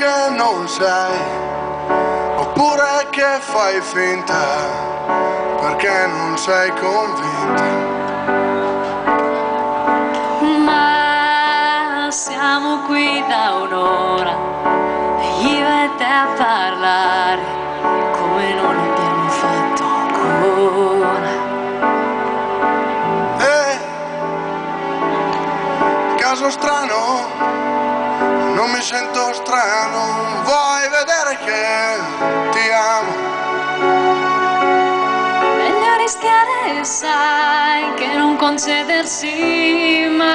che non sai, oppure che fai finta perché non sei convinta. Ma siamo qui da un'ora, io e te a parlare come non abbiamo fatto ancora. Caso strano, non mi sento strano, vuoi vedere che ti amo? Meglio rischiare, sai, che non concedersi mai.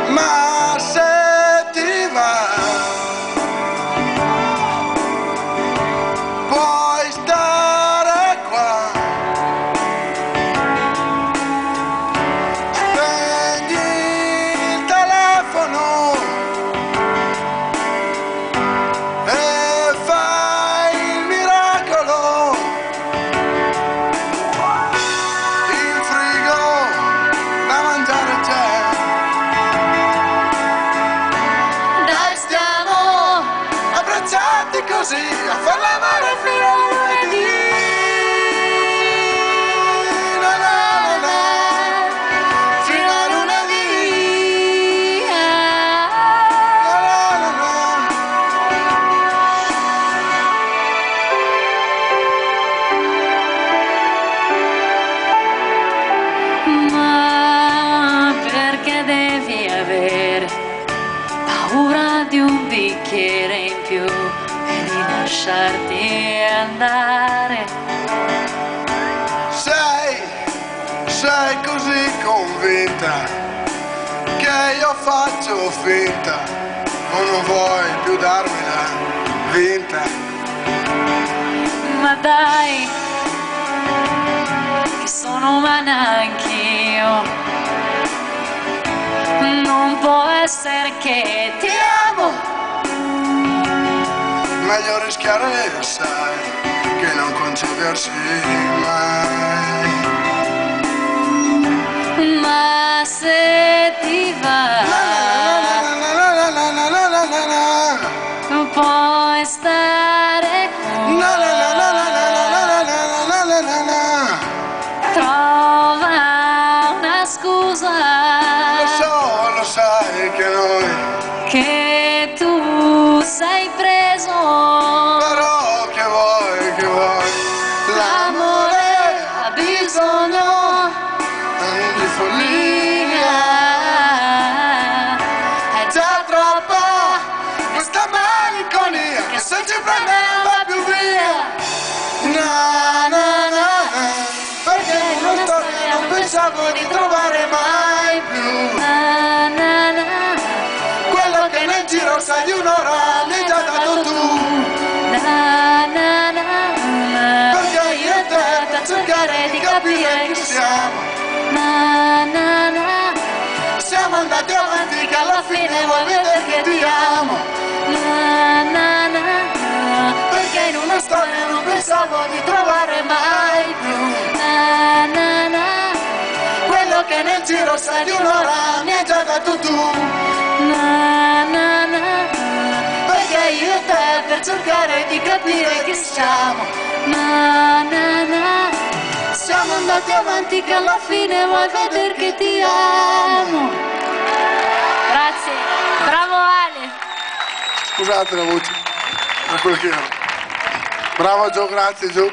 Ma se ti va, puoi stare qua. Spegni il telefono e fai il miracolo. In frigo da mangiare c'è. Dai, stiamo Abbracciati così a far l'amore fino a lunedì. Na na na na, fino a lunedì. Na na na Ma perché devi avere paura di un bicchiere in più e di lasciarti andare? Sei così convinta che io faccio finta o non vuoi più darmela vinta. Ma dai, che sono umana anch'io, non può essere che ti amo. Meglio rischiare, sai, che non concedersi mai. Ma se ti va, puoi stare qui. Trova una scusa, Lo sai che noi, che tu sei preso. però che vuoi, L'amore ha bisogno di follia. è già troppa Questa malinconia che se ci prende non va più via. Na na na na, perché in una storia non pensavo di trovare mai più na, na, quello che nel giro sai di un'ora mi hai già dato tu. na, na, na, Perché io e te per cercare di capire chi siamo, na, na, na, siamo andati avanti che alla fine vuoi vedere che ti amo. na, na, na, Perché in una storia non pensavo di trovare mai più na, na, na, quello che nel giro sai di un'ora mi hai già dato tu. na, na, na, Perché io e te per cercare di capire chi siamo, na, na, na, siamo andati avanti che alla fine vuoi vedere che ti amo. Grazie, bravo Ale. Scusate la voce, per quello che ero. Bravo Gio, grazie Gio.